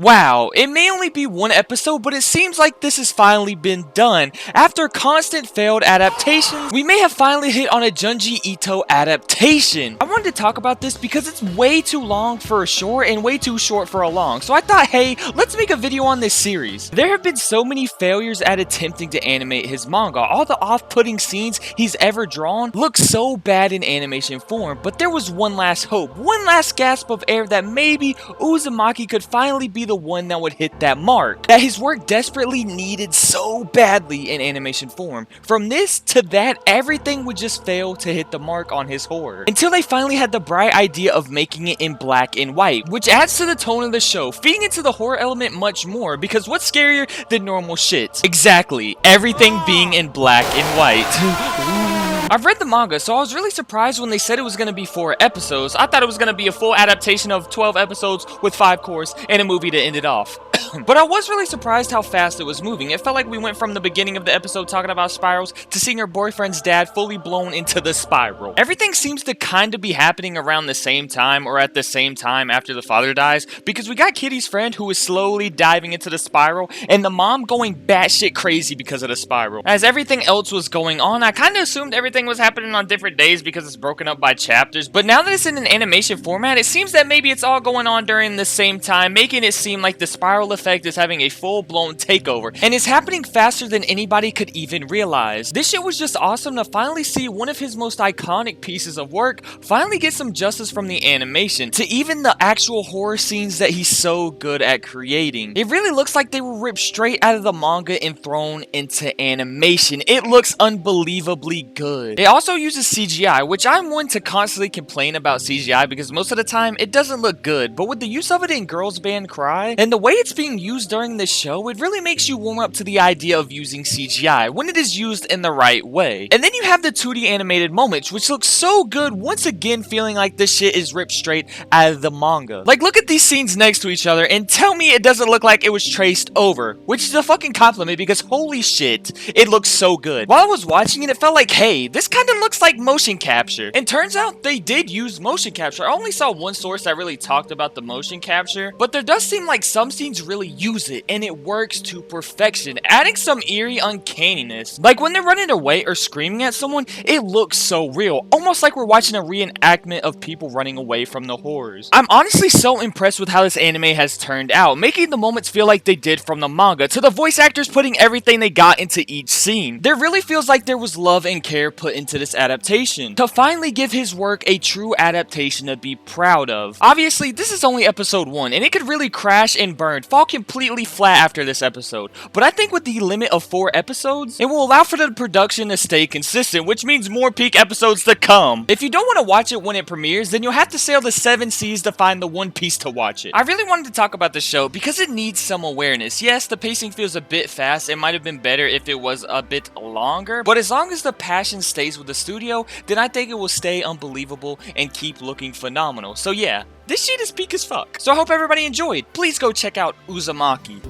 Wow, it may only be one episode, but it seems like this has finally been done. After constant failed adaptations, we may have finally hit on a Junji Ito adaptation. I wanted to talk about this because it's way too long for a short and way too short for a long. So I thought, hey, let's make a video on this series. There have been so many failures at attempting to animate his manga. All the off-putting scenes he's ever drawn look so bad in animation form, but there was one last hope, one last gasp of air that maybe Uzumaki could finally be the one that would hit that mark that his work desperately needed so badly in animation form. From this to that, everything would just fail to hit the mark on his horror until they finally had the bright idea of making it in black and white, which adds to the tone of the show, feeding into the horror element much more, because what's scarier than normal shit? Exactly, everything being in black and white. I've read the manga, so I was really surprised when they said it was going to be 4 episodes. I thought it was going to be a full adaptation of 12 episodes with 5 cores and a movie to end it off. But I was really surprised how fast it was moving. It felt like we went from the beginning of the episode talking about spirals to seeing her boyfriend's dad fully blown into the spiral. Everything seems to kind of be happening around the same time or at the same time after the father dies, because we got Kitty's friend who is slowly diving into the spiral and the mom going batshit crazy because of the spiral. As everything else was going on, I kind of assumed everything was happening on different days because it's broken up by chapters, but now that it's in an animation format, it seems that maybe it's all going on during the same time, making it seem like the spiral effect is having a full-blown takeover, and it's happening faster than anybody could even realize. This shit was just awesome to finally see one of his most iconic pieces of work finally get some justice from the animation, to even the actual horror scenes that he's so good at creating. It really looks like they were ripped straight out of the manga and thrown into animation. It looks unbelievably good. It also uses CGI, which I'm one to constantly complain about CGI because most of the time it doesn't look good, but with the use of it in Girls Band Cry, and the way it's being used during this show, it really makes you warm up to the idea of using CGI when it is used in the right way. And then you have the 2D animated moments, which look so good, once again feeling like this shit is ripped straight out of the manga. Like, look at these scenes next to each other and tell me it doesn't look like it was traced over, which is a fucking compliment because holy shit, it looks so good. While I was watching it, it felt like, hey, this kind of looks like motion capture. And turns out they did use motion capture. I only saw one source that really talked about the motion capture, but there does seem like some scenes really use it, and it works to perfection, adding some eerie uncanniness. Like when they're running away or screaming at someone, it looks so real, almost like we're watching a reenactment of people running away from the horrors. I'm honestly so impressed with how this anime has turned out, making the moments feel like they did from the manga, to the voice actors putting everything they got into each scene. There really feels like there was love and care put into this adaptation, to finally give his work a true adaptation to be proud of. Obviously, this is only episode 1, and it could really crash and burn, fall completely flat after this episode, but I think with the limit of 4 episodes, it will allow for the production to stay consistent, which means more peak episodes to come. If you don't want to watch it when it premieres, then you'll have to sail the 7 seas to find the One Piece to watch it. I really wanted to talk about the show because it needs some awareness. Yes, the pacing feels a bit fast. It might have been better if it was a bit longer, but as long as the passion stays with the studio, then I think it will stay unbelievable and keep looking phenomenal. So yeah, this shit is peak as fuck. So I hope everybody enjoyed. Please go check out Uzumaki.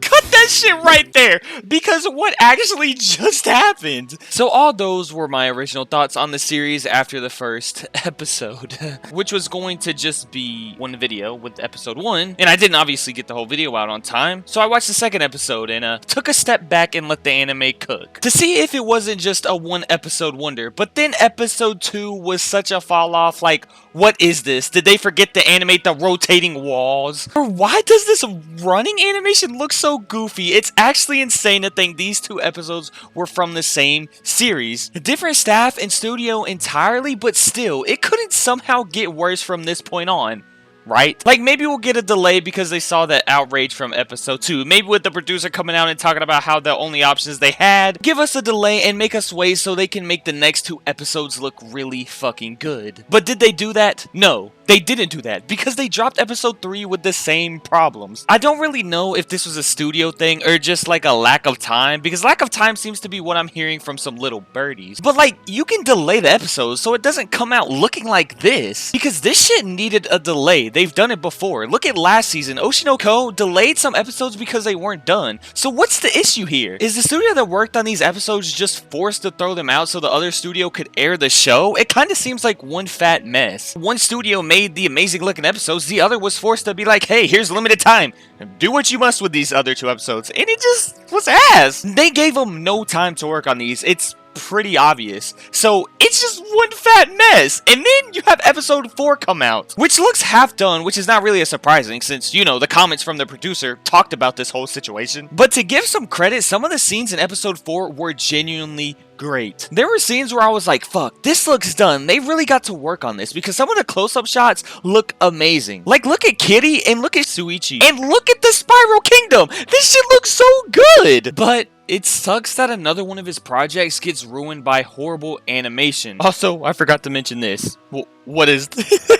Cut that shit right there, because what actually just happened? So all those were my original thoughts on the series after the first episode, which was going to just be one video with episode 1, and I didn't obviously get the whole video out on time, so I watched the second episode and took a step back and let the anime cook, to see if it wasn't just a 1 episode wonder. But then episode 2 was such a fall off, like, what is this? Did they forget to animate the rotating walls? Or why does this running animation look so goofy? It's actually insane to think these 2 episodes were from the same series. Different staff and studio entirely, but still, it couldn't somehow get worse from this point on. Right? Like, maybe we'll get a delay because they saw that outrage from episode 2. Maybe with the producer coming out and talking about how the only options they had, give us a delay and make us wait so they can make the next 2 episodes look really fucking good. But did they do that? No. They didn't do that, because they dropped episode 3 with the same problems. I don't really know if this was a studio thing or just like a lack of time, because lack of time seems to be what I'm hearing from some little birdies. But like, you can delay the episodes so it doesn't come out looking like this, because this shit needed a delay. They've done it before. Look at last season. Oshinoko delayed some episodes because they weren't done. So what's the issue here? Is the studio that worked on these episodes just forced to throw them out so the other studio could air the show? It kind of seems like one fat mess. One studio made made the amazing looking episodes, the other was forced to be like, hey, here's limited time. Do what you must with these other 2 episodes. And it just was ass. They gave them no time to work on these. It's pretty obvious. So it's just one fat mess. And then you have episode 4 come out, which looks half done, which is not really as surprising since, you know, the comments from the producer talked about this whole situation. But to give some credit, some of the scenes in episode 4 were genuinely great. There were scenes where I was like, fuck, this looks done. They really got to work on this because some of the close-up shots look amazing. Like, look at Kitty and look at Suichi and look at the Spiral Kingdom. This shit looks so good. But it sucks that another one of his projects gets ruined by horrible animation. Also, I forgot to mention this. What is this?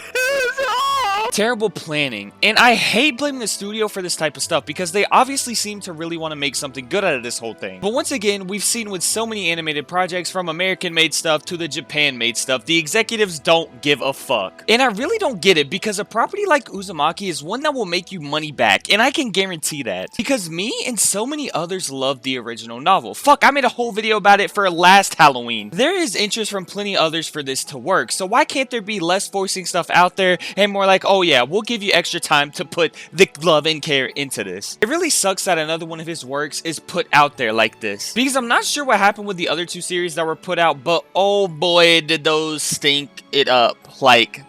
Terrible planning, and I hate blaming the studio for this type of stuff because they obviously seem to really want to make something good out of this whole thing. But once again, we've seen with so many animated projects, from American-made stuff to the Japan-made stuff, the executives don't give a fuck. And I really don't get it because a property like Uzumaki is one that will make you money back, and I can guarantee that. Because me and so many others love the original novel. Fuck, I made a whole video about it for last Halloween. There is interest from plenty of others for this to work, so why can't there be less forcing stuff out there and more like, oh yeah, we'll give you extra time to put the love and care into this. It really sucks that another one of his works is put out there like this, because I'm not sure what happened with the other 2 series that were put out, but oh boy did those stink it up, like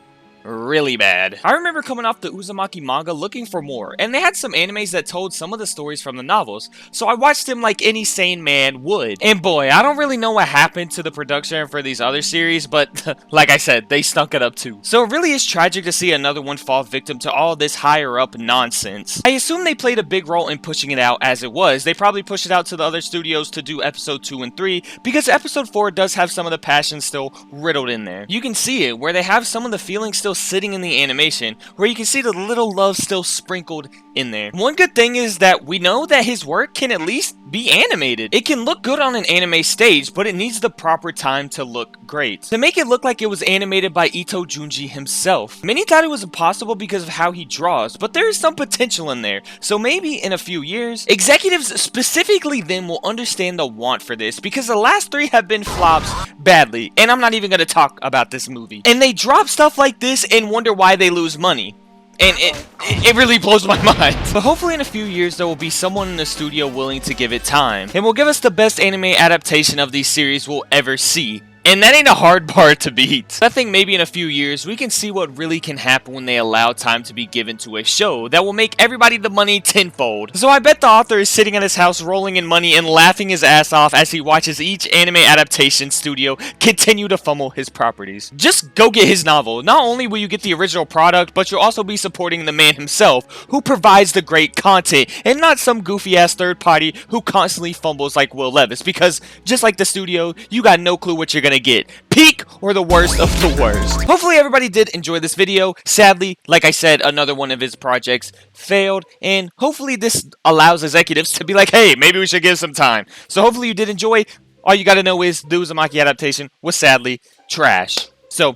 really bad. I remember coming off the Uzumaki manga looking for more, and they had some animes that told some of the stories from the novels, so I watched them like any sane man would. And boy, I don't really know what happened to the production for these other series, but like I said, they stunk it up too. So it really is tragic to see another one fall victim to all this higher up nonsense. I assume they played a big role in pushing it out as it was. They probably pushed it out to the other studios to do episode 2 and 3, because episode 4 does have some of the passion still riddled in there. You can see it, where they have some of the feelings still sitting in the animation, where you can see the little love still sprinkled in there. One good thing is that we know that his work can at least be animated. It can look good on an anime stage, but it needs the proper time to look great. To make it look like it was animated by Ito Junji himself. Many thought it was impossible because of how he draws, but there is some potential in there, so maybe in a few years, executives specifically then will understand the want for this, because the last 3 have been flops badly, and I'm not even going to talk about this movie. And they drop stuff like this and wonder why they lose money. And it really blows my mind. But hopefully in a few years there will be someone in the studio willing to give it time, and will give us the best anime adaptation of these series we'll ever see. And that ain't a hard bar to beat. I think maybe in a few years, we can see what really can happen when they allow time to be given to a show that will make everybody the money tenfold. So I bet the author is sitting at his house rolling in money and laughing his ass off as he watches each anime adaptation studio continue to fumble his properties. Just go get his novel. Not only will you get the original product, but you'll also be supporting the man himself, who provides the great content, and not some goofy ass third party who constantly fumbles like Will Levis, because just like the studio, you got no clue what you're gonna get. Peak or the worst of the worst. Hopefully everybody did enjoy this video. Sadly, like I said, another one of his projects failed, and hopefully this allows executives to be like, hey, maybe we should give some time. So hopefully you did enjoy. All you gotta know is the Uzumaki adaptation was sadly trash. So